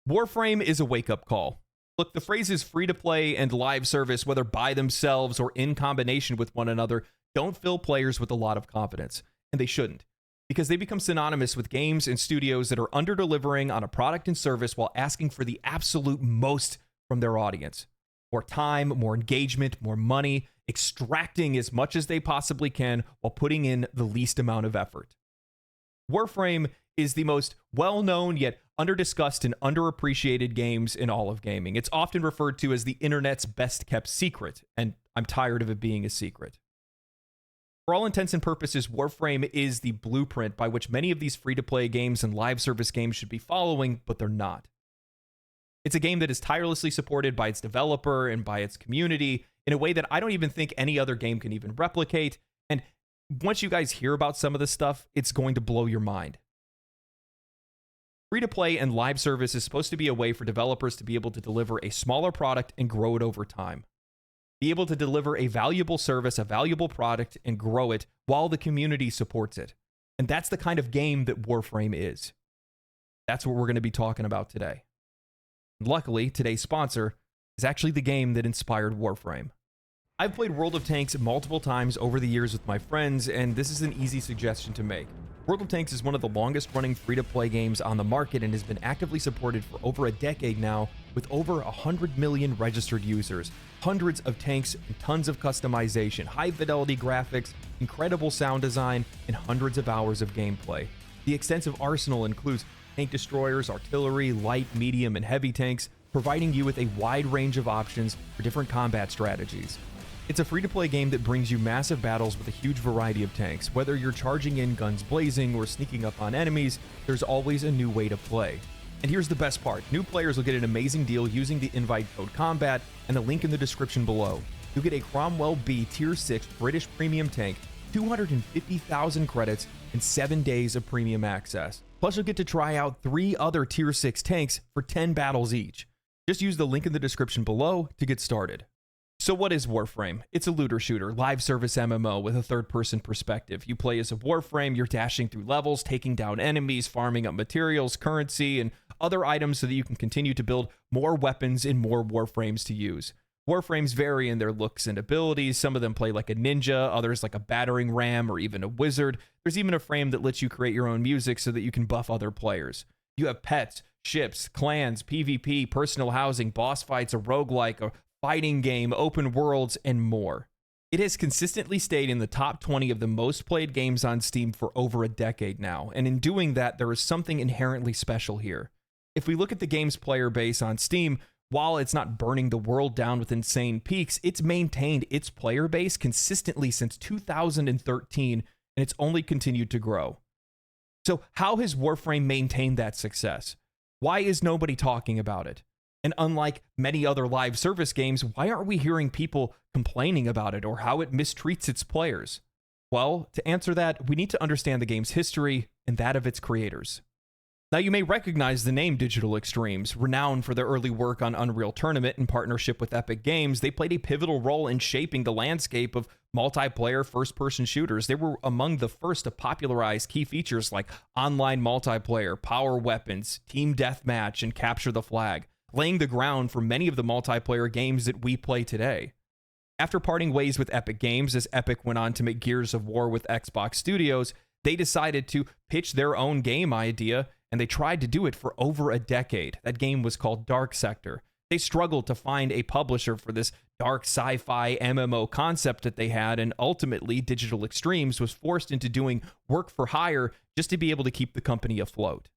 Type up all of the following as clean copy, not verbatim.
Warframe is a wake-up call. Look, the phrases free-to-play and live service, whether by themselves or in combination with one another, don't fill players with a lot of confidence, and they shouldn't, because they become synonymous with games and studios that are under-delivering on a product and service while asking for the absolute most from their audience. More time, more engagement, more money, extracting as much as they possibly can while putting in the least amount of effort. Warframe is the most well-known yet under-discussed and underappreciated games in all of gaming. It's often referred to as the internet's best-kept secret, and I'm tired of it being a secret. For all intents and purposes, Warframe is the blueprint by which many of these free-to-play games and live service games should be following, but they're not. It's a game that is tirelessly supported by its developer and by its community in a way that I don't even think any other game can even replicate, and once you guys hear about some of this stuff, it's going to blow your mind. Free-to-play and live service is supposed to be a way for developers to be able to deliver a smaller product and grow it over time. Be able to deliver a valuable service, a valuable product, and grow it while the community supports it. And that's the kind of game that Warframe is. That's what we're going to be talking about today. And luckily, today's sponsor is actually the game that inspired Warframe. I've played World of Tanks multiple times over the years with my friends, and this is an easy suggestion to make. World of Tanks is one of the longest running free-to-play games on the market and has been actively supported for over a decade now with over 100 million registered users, hundreds of tanks and tons of customization, high-fidelity graphics, incredible sound design, and hundreds of hours of gameplay. The extensive arsenal includes tank destroyers, artillery, light, medium, and heavy tanks, providing you with a wide range of options for different combat strategies. It's a free-to-play game that brings you massive battles with a huge variety of tanks. Whether you're charging in guns blazing or sneaking up on enemies, there's always a new way to play. And here's the best part. New players will get an amazing deal using the invite code COMBAT and the link in the description below. You'll get a Cromwell B Tier 6 British Premium tank, 250,000 credits, and 7 days of premium access. Plus, you'll get to try out 3 other Tier 6 tanks for 10 battles each. Just use the link in the description below to get started. So what is Warframe? It's a looter shooter, live service MMO with a third-person perspective. You play as a Warframe, you're dashing through levels, taking down enemies, farming up materials, currency, and other items so that you can continue to build more weapons and more Warframes to use. Warframes vary in their looks and abilities. Some of them play like a ninja, others like a battering ram or even a wizard. There's even a frame that lets you create your own music so that you can buff other players. You have pets, ships, clans, PvP, personal housing, boss fights, a roguelike, a fighting game, open worlds, and more. It has consistently stayed in the top 20 of the most played games on Steam for over a decade now, and in doing that, there is something inherently special here. If we look at the game's player base on Steam, while it's not burning the world down with insane peaks, it's maintained its player base consistently since 2013, and it's only continued to grow. So how has Warframe maintained that success? Why is nobody talking about it? And unlike many other live service games, why aren't we hearing people complaining about it or how it mistreats its players? Well, to answer that, we need to understand the game's history and that of its creators. Now, you may recognize the name Digital Extremes. Renowned for their early work on Unreal Tournament in partnership with Epic Games, they played a pivotal role in shaping the landscape of multiplayer first-person shooters. They were among the first to popularize key features like online multiplayer, power weapons, team deathmatch, and capture the flag, laying the ground for many of the multiplayer games that we play today. After parting ways with Epic Games, as Epic went on to make Gears of War with Xbox Studios, they decided to pitch their own game idea, and they tried to do it for over a decade. That game was called Dark Sector. They struggled to find a publisher for this dark sci-fi MMO concept that they had, and ultimately Digital Extremes was forced into doing work for hire just to be able to keep the company afloat.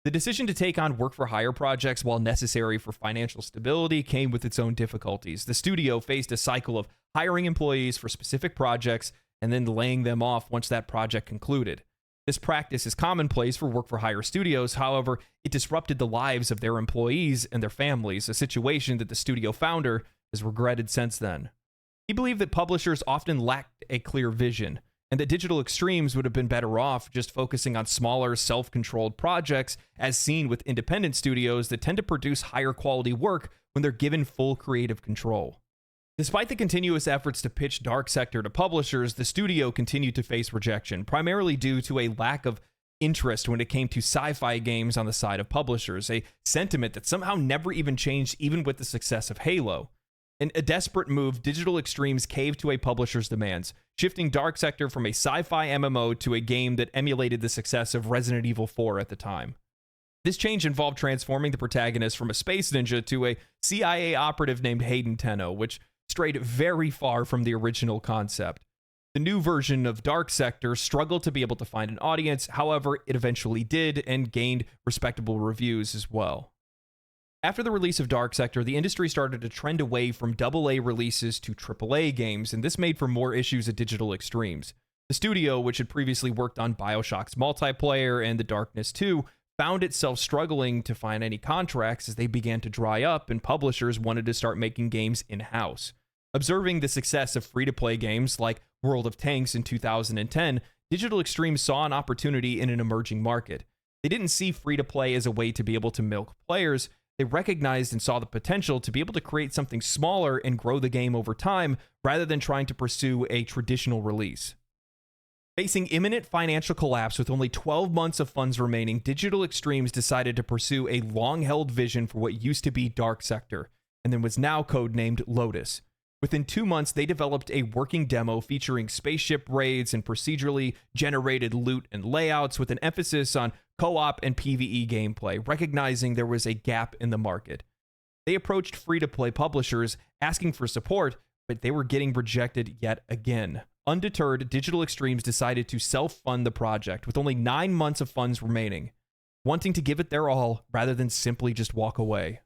The decision to take on work-for-hire projects, while necessary for financial stability, came with its own difficulties. The studio faced a cycle of hiring employees for specific projects and then laying them off once that project concluded. This practice is commonplace for work-for-hire studios. However, it disrupted the lives of their employees and their families, a situation that the studio founder has regretted since then. He believed that publishers often lacked a clear vision, and that Digital Extremes would have been better off just focusing on smaller, self-controlled projects, as seen with independent studios that tend to produce higher quality work when they're given full creative control. Despite the continuous efforts to pitch Dark Sector to publishers, the studio continued to face rejection, primarily due to a lack of interest when it came to sci-fi games on the side of publishers, a sentiment that somehow never even changed even with the success of Halo. In a desperate move, Digital Extremes caved to a publisher's demands, shifting Dark Sector from a sci-fi MMO to a game that emulated the success of Resident Evil 4 at the time. This change involved transforming the protagonist from a space ninja to a CIA operative named Hayden Tenno, which strayed very far from the original concept. The new version of Dark Sector struggled to be able to find an audience, however, it eventually did and gained respectable reviews as well. After the release of Dark Sector, the industry started to trend away from AA releases to AAA games, and this made for more issues at Digital Extremes. The studio, which had previously worked on BioShock's multiplayer and The Darkness 2, found itself struggling to find any contracts as they began to dry up and publishers wanted to start making games in-house. Observing the success of free-to-play games like World of Tanks in 2010, Digital Extremes saw an opportunity in an emerging market. They didn't see free-to-play as a way to be able to milk players. They recognized and saw the potential to be able to create something smaller and grow the game over time rather than trying to pursue a traditional release. Facing imminent financial collapse with only 12 months of funds remaining, Digital Extremes decided to pursue a long-held vision for what used to be Dark Sector, and then was now codenamed Lotus. Within 2 months, they developed a working demo featuring spaceship raids and procedurally generated loot and layouts with an emphasis on co-op and PvE gameplay, recognizing there was a gap in the market. They approached free-to-play publishers asking for support, but they were getting rejected yet again. Undeterred, Digital Extremes decided to self-fund the project with only 9 months of funds remaining, wanting to give it their all rather than simply just walk away.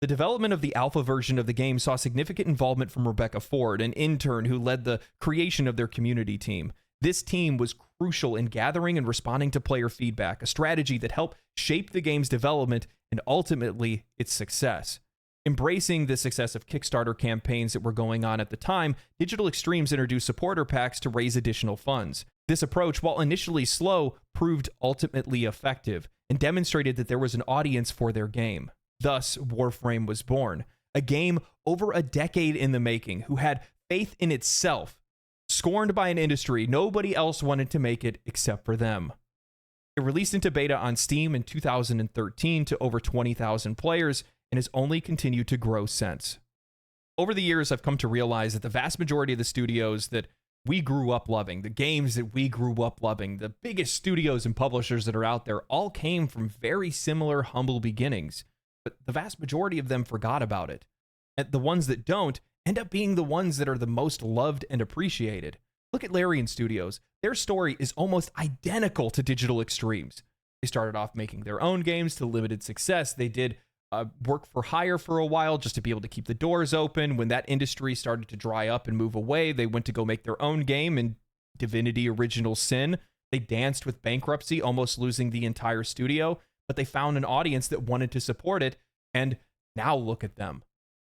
The development of the alpha version of the game saw significant involvement from Rebecca Ford, an intern who led the creation of their community team. This team was crucial in gathering and responding to player feedback, a strategy that helped shape the game's development and ultimately its success. Embracing the success of Kickstarter campaigns that were going on at the time, Digital Extremes introduced supporter packs to raise additional funds. This approach, while initially slow, proved ultimately effective and demonstrated that there was an audience for their game. Thus, Warframe was born, a game over a decade in the making, who had faith in itself. Scorned by an industry, nobody else wanted to make it except for them. It released into beta on Steam in 2013 to over 20,000 players and has only continued to grow since. Over the years, I've come to realize that the vast majority of the studios that we grew up loving, the games that we grew up loving, the biggest studios and publishers that are out there all came from very similar humble beginnings. But the vast majority of them forgot about it. And the ones that don't end up being the ones that are the most loved and appreciated. Look at Larian Studios. Their story is almost identical to Digital Extremes. They started off making their own games to limited success. They did work for hire for a while just to be able to keep the doors open. When that industry started to dry up and move away, they went to go make their own game in Divinity Original Sin. They danced with bankruptcy, almost losing the entire studio. But they found an audience that wanted to support it, and now look at them.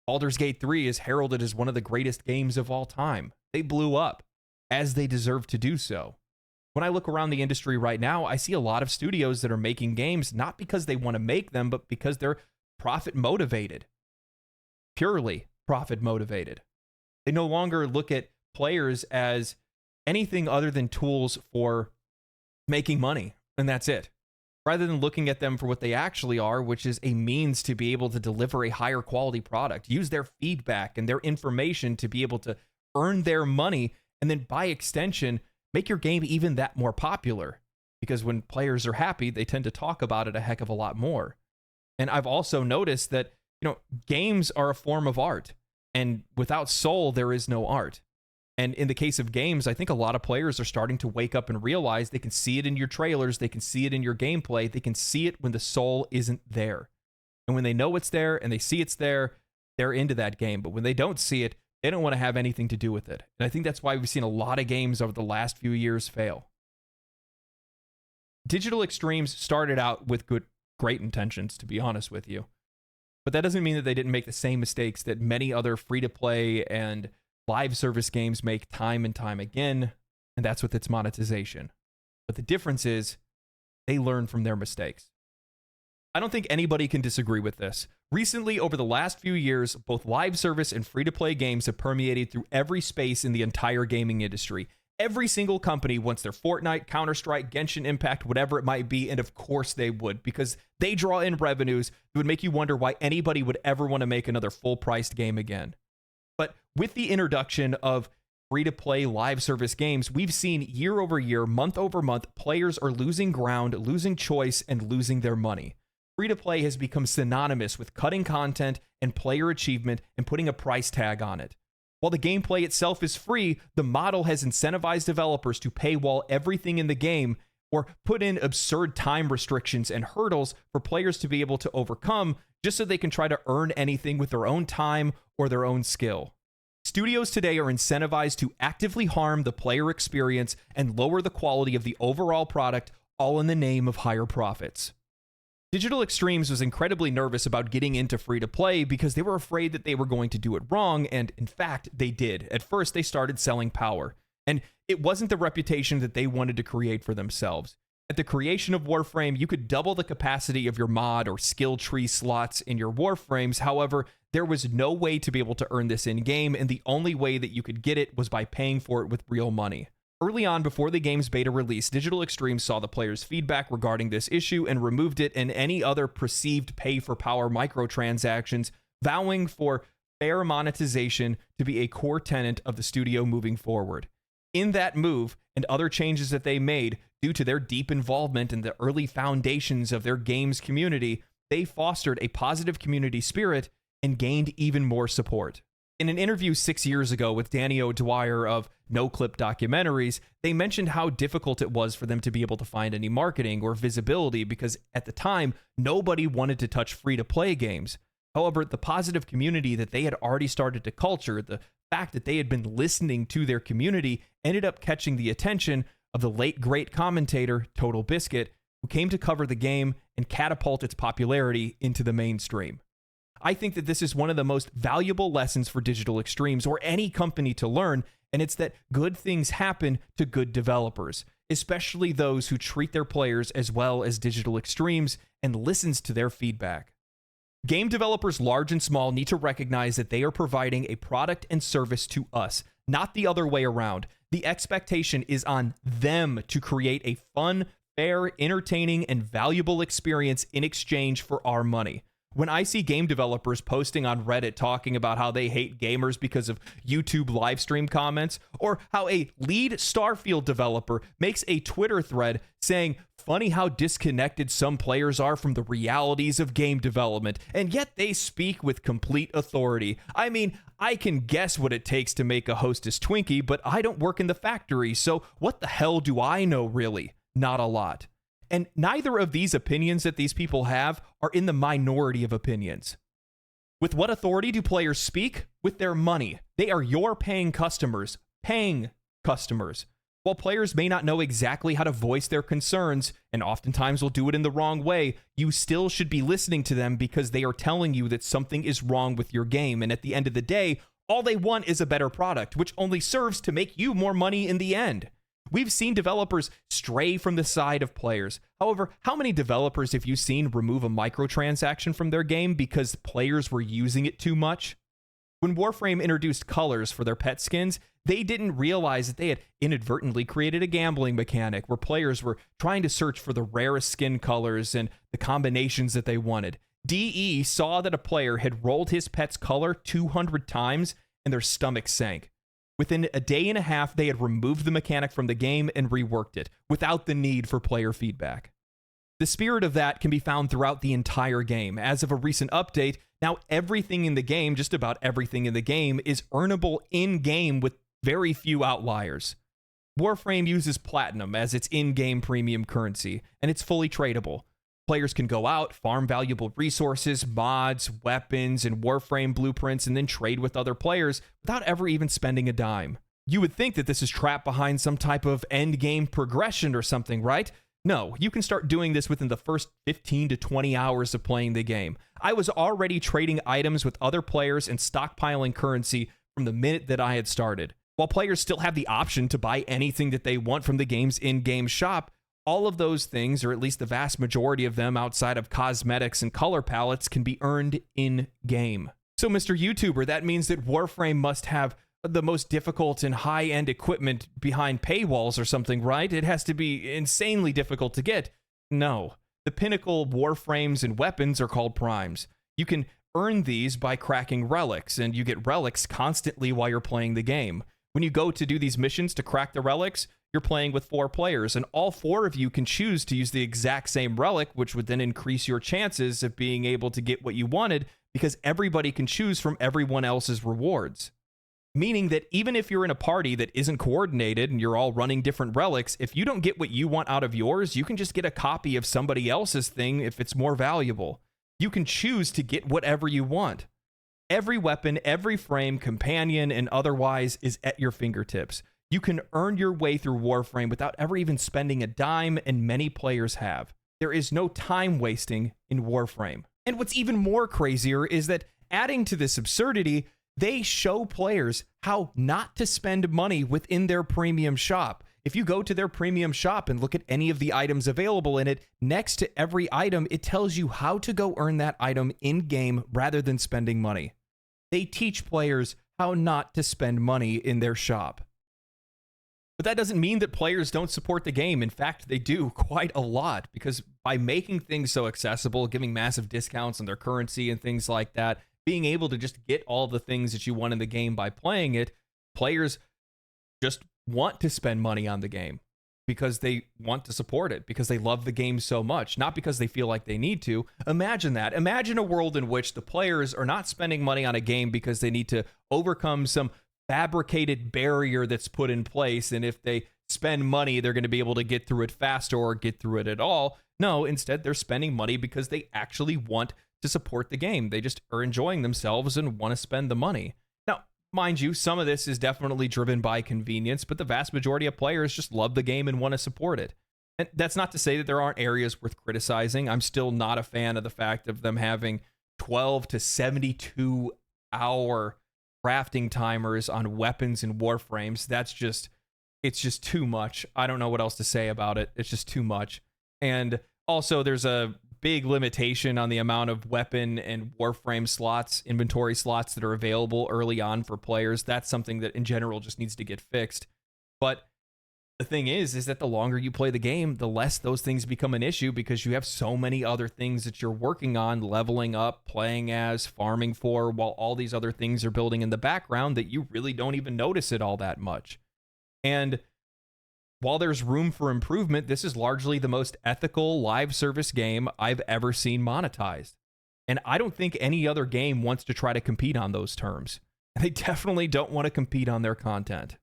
Baldur's Gate 3 is heralded as one of the greatest games of all time. They blew up, as they deserve to do so. When I look around the industry right now, I see a lot of studios that are making games not because they want to make them, but because they're profit motivated. Purely profit motivated. They no longer look at players as anything other than tools for making money, and that's it. Rather than looking at them for what they actually are, which is a means to be able to deliver a higher quality product, use their feedback and their information to be able to earn their money, and then by extension, make your game even that more popular. Because when players are happy, they tend to talk about it a heck of a lot more. And I've also noticed that, games are a form of art, and without soul, there is no art. And in the case of games, I think a lot of players are starting to wake up and realize they can see it in your trailers, they can see it in your gameplay, they can see it when the soul isn't there. And when they know it's there and they see it's there, they're into that game. But when they don't see it, they don't want to have anything to do with it. And I think that's why we've seen a lot of games over the last few years fail. Digital Extremes started out with great intentions, to be honest with you. But that doesn't mean that they didn't make the same mistakes that many other free-to-play and live service games make time and time again, and that's with its monetization. But the difference is they learn from their mistakes. I don't think anybody can disagree with this. Recently, over the last few years, both live service and free-to-play games have permeated through every space in the entire gaming industry. Every single company wants their Fortnite, Counter-Strike, Genshin Impact, whatever it might be, and of course they would, because they draw in revenues that would make you wonder why anybody would ever want to make another full-priced game again. But with the introduction of free-to-play live service games, we've seen year over year, month over month, players are losing ground, losing choice, and losing their money. Free-to-play has become synonymous with cutting content and player achievement and putting a price tag on it. While the gameplay itself is free, the model has incentivized developers to paywall everything in the game or put in absurd time restrictions and hurdles for players to be able to overcome just so they can try to earn anything with their own time or their own skill. Studios today are incentivized to actively harm the player experience and lower the quality of the overall product, all in the name of higher profits. Digital Extremes was incredibly nervous about getting into free-to-play because they were afraid that they were going to do it wrong, and in fact, they did. At first, they started selling power, and it wasn't the reputation that they wanted to create for themselves. At the creation of Warframe, you could double the capacity of your mod or skill tree slots in your Warframes. However, there was no way to be able to earn this in-game, and the only way that you could get it was by paying for it with real money. Early on, before the game's beta release, Digital Extremes saw the players' feedback regarding this issue and removed it and any other perceived pay-for-power microtransactions, vowing for fair monetization to be a core tenet of the studio moving forward. In that move, and other changes that they made due to their deep involvement in the early foundations of their game's community, they fostered a positive community spirit and gained even more support. In an interview 6 years ago with Danny O'Dwyer of No Clip Documentaries, they mentioned how difficult it was for them to be able to find any marketing or visibility because at the time, nobody wanted to touch free-to-play games. However, the positive community that they had already started to culture, the fact that they had been listening to their community, ended up catching the attention of the late great commentator Total Biscuit, who came to cover the game and catapult its popularity into the mainstream. I think that this is one of the most valuable lessons for Digital Extremes or any company to learn, and it's that good things happen to good developers, especially those who treat their players as well as Digital Extremes and listens to their feedback. Game developers large and small need to recognize that they are providing a product and service to us, not the other way around. The expectation is on them to create a fun, fair, entertaining, and valuable experience in exchange for our money. When I see game developers posting on Reddit talking about how they hate gamers because of YouTube livestream comments, or how a lead Starfield developer makes a Twitter thread saying, "Funny how disconnected some players are from the realities of game development, and yet they speak with complete authority. I mean, I can guess what it takes to make a Hostess Twinkie, but I don't work in the factory, so what the hell do I know really? Not a lot." And neither of these opinions that these people have are in the minority of opinions. With what authority do players speak? With their money. They are your paying customers. While players may not know exactly how to voice their concerns, and oftentimes will do it in the wrong way, you still should be listening to them because they are telling you that something is wrong with your game. And at the end of the day, all they want is a better product, which only serves to make you more money in the end. We've seen developers stray from the side of players. However, how many developers have you seen remove a microtransaction from their game because players were using it too much? When Warframe introduced colors for their pet skins, they didn't realize that they had inadvertently created a gambling mechanic where players were trying to search for the rarest skin colors and the combinations that they wanted. DE saw that a player had rolled his pet's color 200 times and their stomach sank. Within a day and a half, they had removed the mechanic from the game and reworked it, without the need for player feedback. The spirit of that can be found throughout the entire game. As of a recent update, now everything in the game, just about everything in the game, is earnable in-game with very few outliers. Warframe uses platinum as its in-game premium currency, and it's fully tradable. Players can go out, farm valuable resources, mods, weapons, and Warframe blueprints, and then trade with other players without ever even spending a dime. You would think that this is trapped behind some type of end-game progression or something, right? No, you can start doing this within the first 15 to 20 hours of playing the game. I was already trading items with other players and stockpiling currency from the minute that I had started. While players still have the option to buy anything that they want from the game's in-game shop, all of those things, or at least the vast majority of them outside of cosmetics and color palettes, can be earned in-game. So, Mr. YouTuber, that means that Warframe must have the most difficult and high-end equipment behind paywalls or something, right? It has to be insanely difficult to get. No. The pinnacle warframes and weapons are called primes. You can earn these by cracking relics, and you get relics constantly while you're playing the game. When you go to do these missions to crack the relics, you're playing with 4 players, and all 4 of you can choose to use the exact same relic, which would then increase your chances of being able to get what you wanted, because everybody can choose from everyone else's rewards. Meaning that even if you're in a party that isn't coordinated and you're all running different relics, if you don't get what you want out of yours, you can just get a copy of somebody else's thing if it's more valuable. You can choose to get whatever you want. Every weapon, every frame, companion, and otherwise is at your fingertips. You can earn your way through Warframe without ever even spending a dime, and many players have. There is no time wasting in Warframe. And what's even more crazier is that adding to this absurdity, they show players how not to spend money within their premium shop. If you go to their premium shop and look at any of the items available in it, next to every item, it tells you how to go earn that item in-game rather than spending money. They teach players how not to spend money in their shop. But that doesn't mean that players don't support the game. In fact, they do quite a lot, because by making things so accessible, giving massive discounts on their currency and things like that, being able to just get all the things that you want in the game by playing it, players just want to spend money on the game because they want to support it, because they love the game so much, not because they feel like they need to. Imagine that. Imagine a world in which the players are not spending money on a game because they need to overcome some fabricated barrier that's put in place, and if they spend money, they're going to be able to get through it faster or get through it at all. No, instead, they're spending money because they actually want to support the game. They just are enjoying themselves and want to spend the money. Now, mind you, some of this is definitely driven by convenience, but the vast majority of players just love the game and want to support it. And that's not to say that there aren't areas worth criticizing. I'm still not a fan of the fact of them having 12 to 72 hour crafting timers on weapons and warframes. It's just too much. I don't know what else to say about it. It's just too much. And also, there's a big limitation on the amount of weapon and warframe slots, inventory slots that are available early on for players. That's something that in general just needs to get fixed. But the thing is that the longer you play the game, the less those things become an issue, because you have so many other things that you're working on, leveling up, playing as, farming for, while all these other things are building in the background that you really don't even notice it all that much. And while there's room for improvement, this is largely the most ethical live service game I've ever seen monetized. And I don't think any other game wants to try to compete on those terms. They definitely don't want to compete on their content.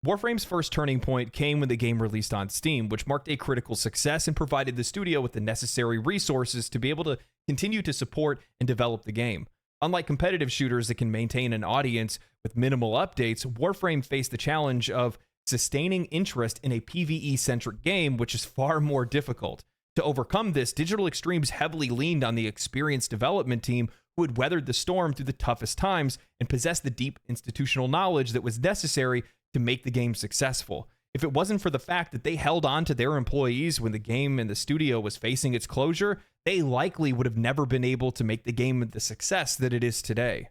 Warframe's first turning point came when the game released on Steam, which marked a critical success and provided the studio with the necessary resources to be able to continue to support and develop the game. Unlike competitive shooters that can maintain an audience with minimal updates, Warframe faced the challenge of sustaining interest in a PvE-centric game, which is far more difficult. To overcome this, Digital Extremes heavily leaned on the experienced development team who had weathered the storm through the toughest times and possessed the deep institutional knowledge that was necessary to make the game successful. If it wasn't for the fact that they held on to their employees when the game and the studio was facing its closure, they likely would have never been able to make the game the success that it is today.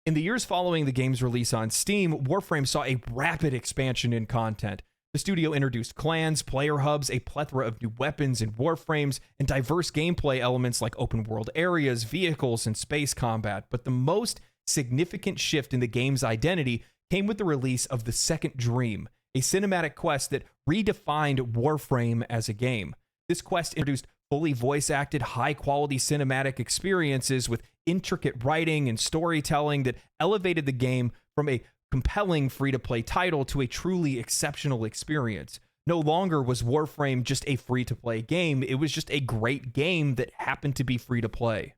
In the years following the game's release on Steam, Warframe saw a rapid expansion in content. The studio introduced clans, player hubs, a plethora of new weapons and warframes, and diverse gameplay elements like open-world areas, vehicles, and space combat. But the most significant shift in the game's identity came with the release of The Second Dream, a cinematic quest that redefined Warframe as a game. This quest introduced fully voice-acted, high-quality cinematic experiences with intricate writing and storytelling that elevated the game from a compelling free-to-play title to a truly exceptional experience. No longer was Warframe just a free-to-play game, it was just a great game that happened to be free-to-play.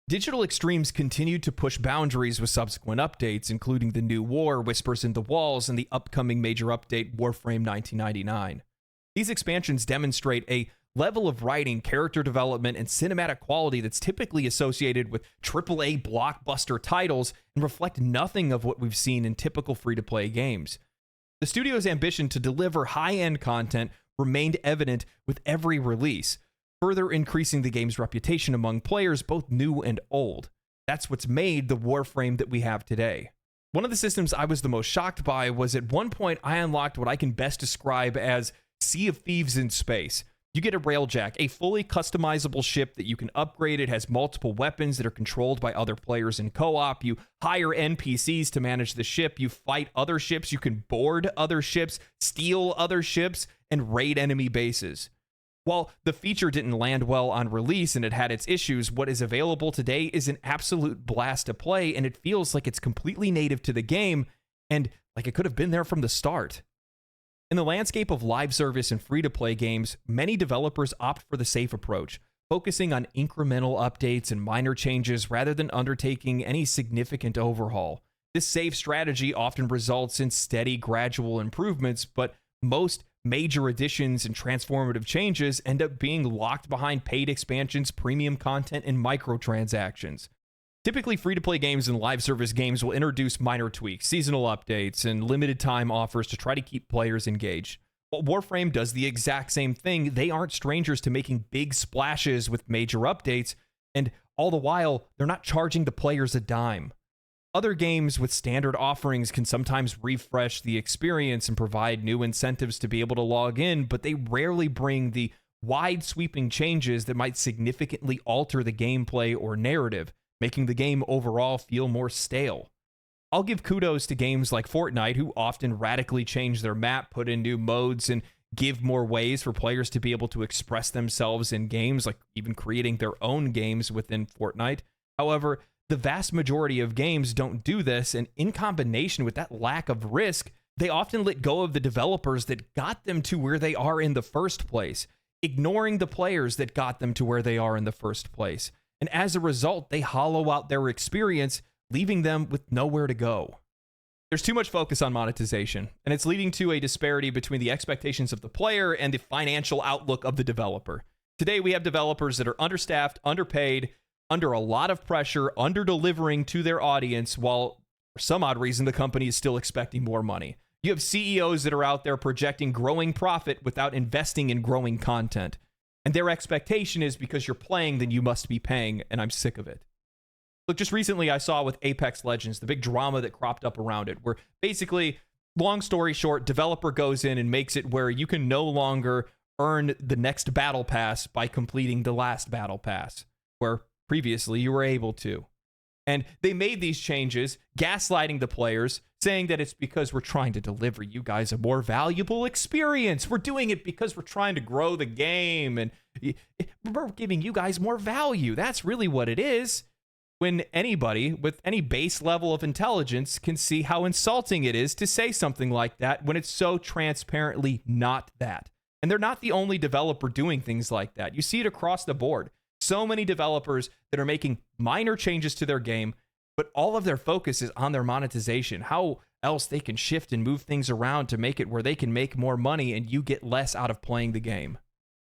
Digital Extremes continued to push boundaries with subsequent updates, including the new war, Whispers in the Walls, and the upcoming major update, Warframe 1999. These expansions demonstrate a level of writing, character development, and cinematic quality that's typically associated with AAA blockbuster titles and reflect nothing of what we've seen in typical free-to-play games. The studio's ambition to deliver high-end content remained evident with every release, further increasing the game's reputation among players both new and old. That's what's made the Warframe that we have today. One of the systems I was the most shocked by was at one point I unlocked what I can best describe as Sea of Thieves in space. You get a Railjack, a fully customizable ship that you can upgrade. It has multiple weapons that are controlled by other players in co-op. You hire NPCs to manage the ship. You fight other ships. You can board other ships, steal other ships, and raid enemy bases. While the feature didn't land well on release and it had its issues, what is available today is an absolute blast to play, and it feels like it's completely native to the game and like it could have been there from the start. In the landscape of live service and free-to-play games, many developers opt for the safe approach, focusing on incremental updates and minor changes rather than undertaking any significant overhaul. This safe strategy often results in steady, gradual improvements, but most major additions and transformative changes end up being locked behind paid expansions, premium content, and microtransactions. Typically, free-to-play games and live service games will introduce minor tweaks, seasonal updates, and limited time offers to try to keep players engaged. While Warframe does the exact same thing, they aren't strangers to making big splashes with major updates, and all the while, they're not charging the players a dime. Other games with standard offerings can sometimes refresh the experience and provide new incentives to be able to log in, but they rarely bring the wide-sweeping changes that might significantly alter the gameplay or narrative, making the game overall feel more stale. I'll give kudos to games like Fortnite, who often radically change their map, put in new modes, and give more ways for players to be able to express themselves in games, like even creating their own games within Fortnite. However, the vast majority of games don't do this, and in combination with that lack of risk, they often let go of the developers that got them to where they are in the first place, ignoring the players that got them to where they are in the first place. And as a result, they hollow out their experience, leaving them with nowhere to go. There's too much focus on monetization, and it's leading to a disparity between the expectations of the player and the financial outlook of the developer. Today, we have developers that are understaffed, underpaid, under a lot of pressure, under-delivering to their audience, while for some odd reason, the company is still expecting more money. You have CEOs that are out there projecting growing profit without investing in growing content. And their expectation is because you're playing, then you must be paying, and I'm sick of it. Look, just recently I saw with Apex Legends, the big drama that cropped up around it, where basically, long story short, developer goes in and makes it where you can no longer earn the next battle pass by completing the last battle pass, where previously you were able to. And they made these changes, gaslighting the players, saying that it's because we're trying to deliver you guys a more valuable experience. We're doing it because we're trying to grow the game, and we're giving you guys more value. That's really what it is. When anybody with any base level of intelligence can see how insulting it is to say something like that when it's so transparently not that. And they're not the only developer doing things like that. You see it across the board. So many developers that are making minor changes to their game, but all of their focus is on their monetization, how else they can shift and move things around to make it where they can make more money and you get less out of playing the game.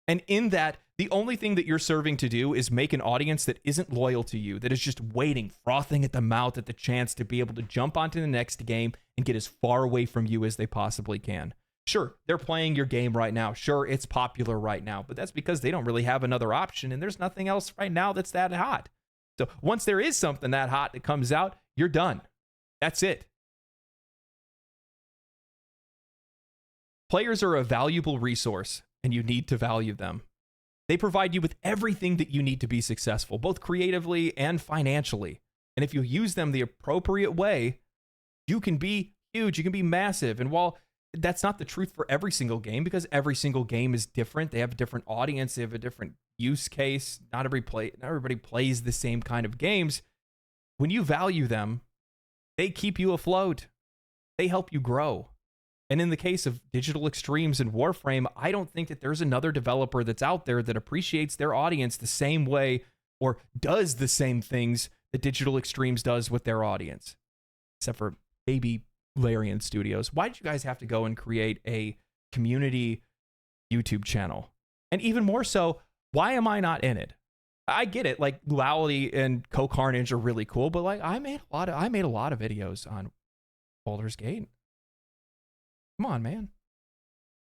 And in that, the only thing that you're serving to do is make an audience that isn't loyal to you, that is just waiting, frothing at the mouth at the chance to be able to jump onto the next game and get as far away from you as they possibly can. Sure, they're playing your game right now. Sure, it's popular right now, but that's because they don't really have another option, and there's nothing else right now that's that hot. So once there is something that hot that comes out, you're done. That's it. Players are a valuable resource, and you need to value them. They provide you with everything that you need to be successful, both creatively and financially. And if you use them the appropriate way, you can be huge, you can be massive. And while that's not the truth for every single game, because every single game is different, they have a different audience, they have a different use case, not everybody plays the same kind of games. When you value them, they keep you afloat. They help you grow. And in the case of Digital Extremes and Warframe, I don't think that there's another developer that's out there that appreciates their audience the same way or does the same things that Digital Extremes does with their audience. Except for maybe Larian Studios. Why did you guys have to go and create a community YouTube channel? And even more so, why am I not in it? I get it, like Duality and Co-Carnage are really cool, but like I made a lot of videos on Baldur's Gate. Come on, man.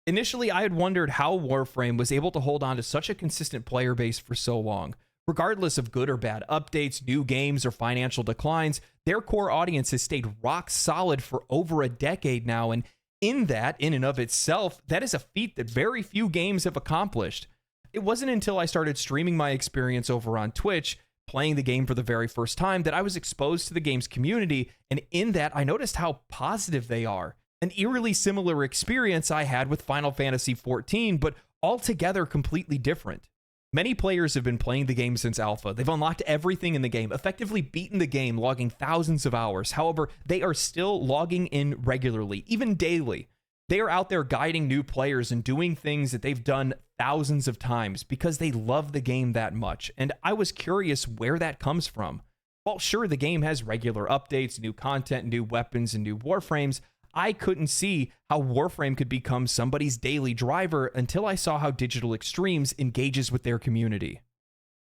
Initially, I had wondered how Warframe was able to hold on to such a consistent player base for so long. Regardless of good or bad updates, new games, or financial declines, their core audience has stayed rock solid for over a decade now, and in and of itself, that is a feat that very few games have accomplished. It wasn't until I started streaming my experience over on Twitch, playing the game for the very first time, that I was exposed to the game's community, and in that, I noticed how positive they are. An eerily similar experience I had with Final Fantasy XIV, but altogether completely different. Many players have been playing the game since alpha. They've unlocked everything in the game, effectively beaten the game, logging thousands of hours. However, they are still logging in regularly, even daily. They are out there guiding new players and doing things that they've done thousands of times because they love the game that much. And I was curious where that comes from. While sure, the game has regular updates, new content, new weapons, and new Warframes, I couldn't see how Warframe could become somebody's daily driver until I saw how Digital Extremes engages with their community.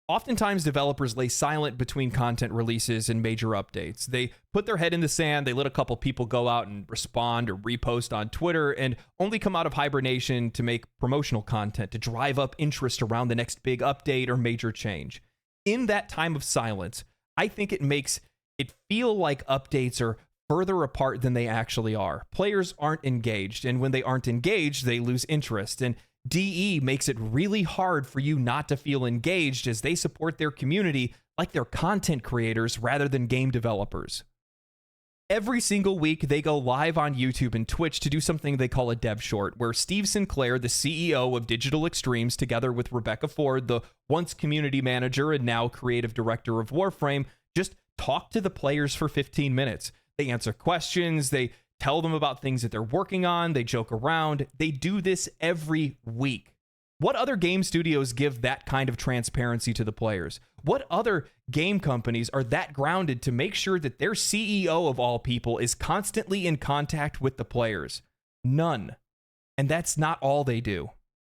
Oftentimes, developers lay silent between content releases and major updates. They put their head in the sand, they let a couple people go out and respond or repost on Twitter, and only come out of hibernation to make promotional content to drive up interest around the next big update or major change. In that time of silence, I think it makes it feel like updates are further apart than they actually are. Players aren't engaged, and when they aren't engaged, they lose interest. And DE makes it really hard for you not to feel engaged as they support their community like they're content creators rather than game developers. Every single week, they go live on YouTube and Twitch to do something they call a dev short, where Steve Sinclair, the CEO of Digital Extremes, together with Rebecca Ford, the once community manager and now creative director of Warframe, just talk to the players for 15 minutes. They answer questions, they tell them about things that they're working on, they joke around. They do this every week. What other game studios give that kind of transparency to the players? What other game companies are that grounded to make sure that their CEO of all people is constantly in contact with the players? None. And that's not all they do.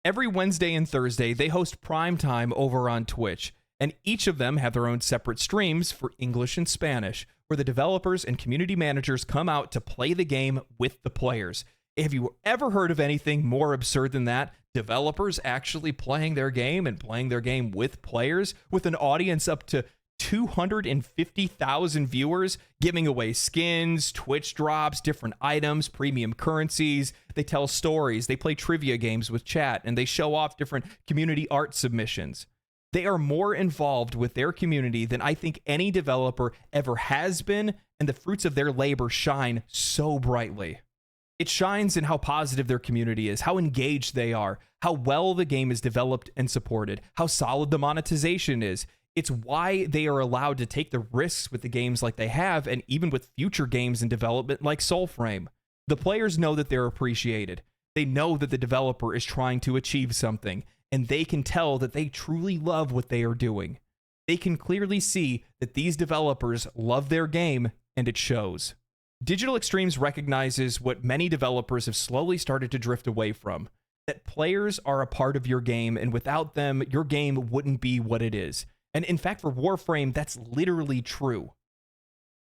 Every Wednesday and Thursday, they host prime time over on Twitch, and each of them have their own separate streams for English and Spanish, where the developers and community managers come out to play the game with the players. Have you ever heard of anything more absurd than that? Developers actually playing their game and playing their game with players, with an audience up to 250,000 viewers, giving away skins, Twitch drops, different items, premium currencies. They tell stories, they play trivia games with chat, and they show off different community art submissions. They are more involved with their community than I think any developer ever has been, and the fruits of their labor shine so brightly. It shines in how positive their community is, how engaged they are, how well the game is developed and supported, how solid the monetization is. It's why they are allowed to take the risks with the games like they have, and even with future games in development like Soulframe. The players know that they're appreciated. They know that the developer is trying to achieve something, and they can tell that they truly love what they are doing. They can clearly see that these developers love their game, and it shows. Digital Extremes recognizes what many developers have slowly started to drift away from, that players are a part of your game, and without them, your game wouldn't be what it is. And in fact, for Warframe, that's literally true.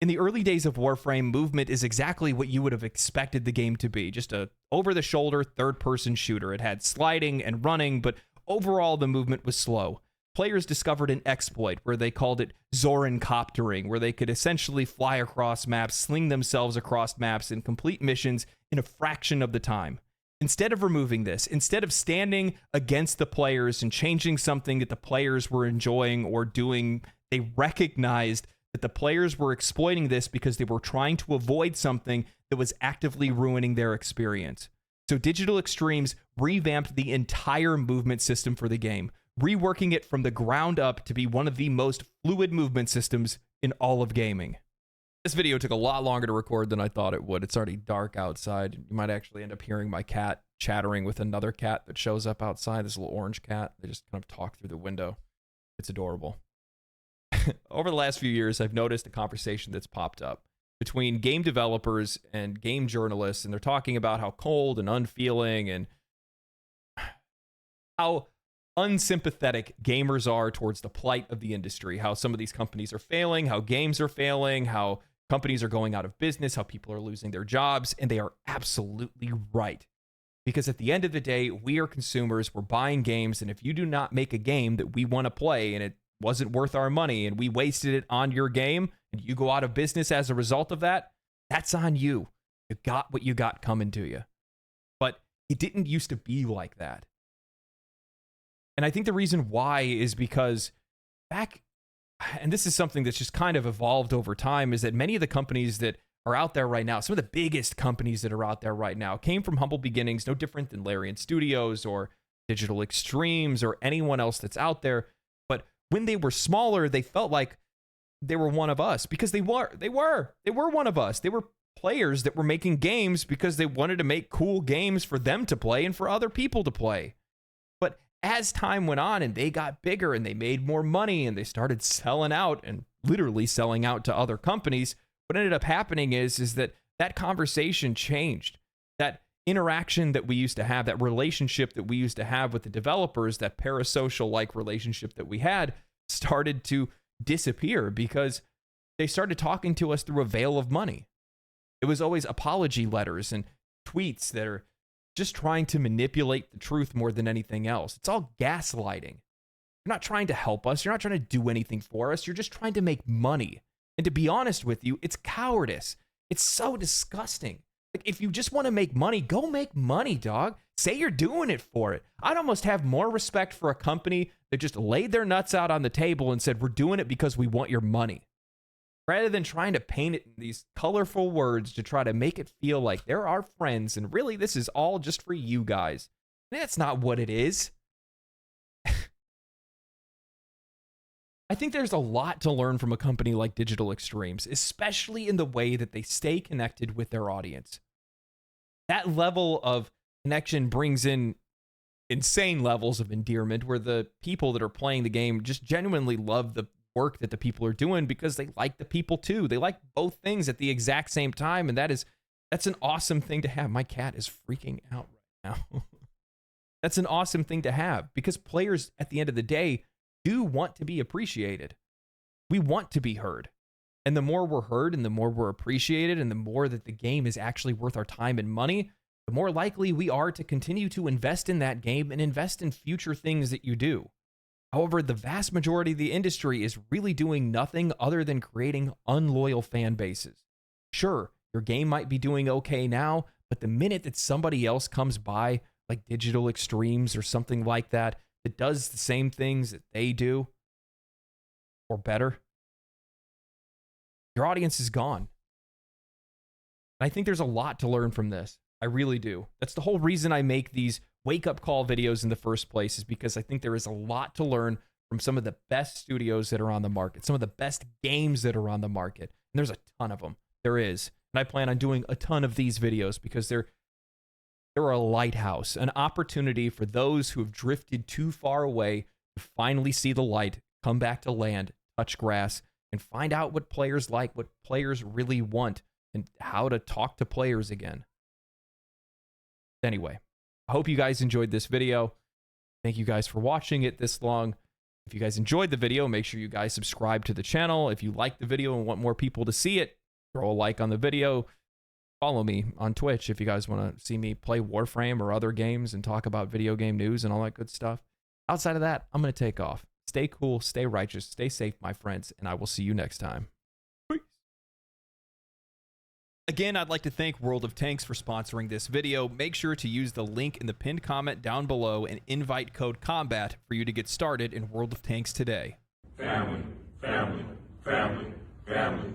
In the early days of Warframe, movement is exactly what you would have expected the game to be, just a over-the-shoulder third-person shooter. It had sliding and running, but overall, the movement was slow. Players discovered an exploit where they called it Zoran coptering, where they could essentially fly across maps, sling themselves across maps, and complete missions in a fraction of the time. Instead of removing this, instead of standing against the players and changing something that the players were enjoying or doing, they recognized that the players were exploiting this because they were trying to avoid something that was actively ruining their experience. So Digital Extremes revamped the entire movement system for the game, reworking it from the ground up to be one of the most fluid movement systems in all of gaming. This video took a lot longer to record than I thought it would. It's already dark outside. You might actually end up hearing my cat chattering with another cat that shows up outside, this little orange cat. They just kind of talk through the window. It's adorable. Over the last few years, I've noticed a conversation that's popped up between game developers and game journalists, and they're talking about how cold and unfeeling and how unsympathetic gamers are towards the plight of the industry, how some of these companies are failing, how games are failing, how companies are going out of business, how people are losing their jobs, and they are absolutely right. Because at the end of the day, we are consumers, we're buying games, and if you do not make a game that we want to play and it wasn't worth our money and we wasted it on your game and you go out of business as a result of that, that's on you. You got what you got coming to you. But it didn't used to be like that. And I think the reason why is because back, and this is something that's just kind of evolved over time, is that many of the companies that are out there right now, some of the biggest companies that are out there right now, came from humble beginnings, no different than Larian Studios or Digital Extremes or anyone else that's out there. But when they were smaller, they felt like they were one of us because they were one of us. They were players that were making games because they wanted to make cool games for them to play and for other people to play. But as time went on and they got bigger and they made more money and they started selling out and literally selling out to other companies, what ended up happening is that conversation changed. That interaction that we used to have, that relationship that we used to have with the developers, that parasocial-like relationship that we had, started to disappear because they started talking to us through a veil of money. It was always apology letters and tweets that are just trying to manipulate the truth more than anything else. It's all gaslighting. You're not trying to help us. You're not trying to do anything for us. You're just trying to make money. And to be honest with you, it's cowardice. It's so disgusting. Like, if you just want to make money, go make money, dog. Say you're doing it for it. I'd almost have more respect for a company that just laid their nuts out on the table and said, we're doing it because we want your money. Rather than trying to paint it in these colorful words to try to make it feel like they're our friends and really this is all just for you guys. That's not what it is. I think there's a lot to learn from a company like Digital Extremes, especially in the way that they stay connected with their audience. That level of connection brings in insane levels of endearment where the people that are playing the game just genuinely love the work that the people are doing because they like the people too. They like both things at the exact same time, and that's an awesome thing to have. My cat is freaking out right now. That's an awesome thing to have because players at the end of the day do want to be appreciated. We want to be heard. And the more we're heard and the more we're appreciated and the more that the game is actually worth our time and money, the more likely we are to continue to invest in that game and invest in future things that you do. However, the vast majority of the industry is really doing nothing other than creating unloyal fan bases. Sure, your game might be doing okay now, but the minute that somebody else comes by, like Digital Extremes or something like that, that does the same things that they do, or better, your audience is gone. And I think there's a lot to learn from this. I really do. That's the whole reason I make these wake-up call videos in the first place, is because I think there is a lot to learn from some of the best studios that are on the market, some of the best games that are on the market. And there's a ton of them. There is. And I plan on doing a ton of these videos because they're a lighthouse, an opportunity for those who have drifted too far away to finally see the light, come back to land, touch grass, and find out what players like, what players really want, and how to talk to players again. Anyway, I hope you guys enjoyed this video. Thank you guys for watching it this long. If you guys enjoyed the video, make sure you guys subscribe to the channel. If you like the video and want more people to see it, throw a like on the video. Follow me on Twitch if you guys want to see me play Warframe or other games and talk about video game news and all that good stuff. Outside of that, I'm going to take off. Stay cool, stay righteous, stay safe, my friends, and I will see you next time. Peace. Again, I'd like to thank World of Tanks for sponsoring this video. Make sure to use the link in the pinned comment down below and invite code COMBAT for you to get started in World of Tanks today. Family, family, family, family.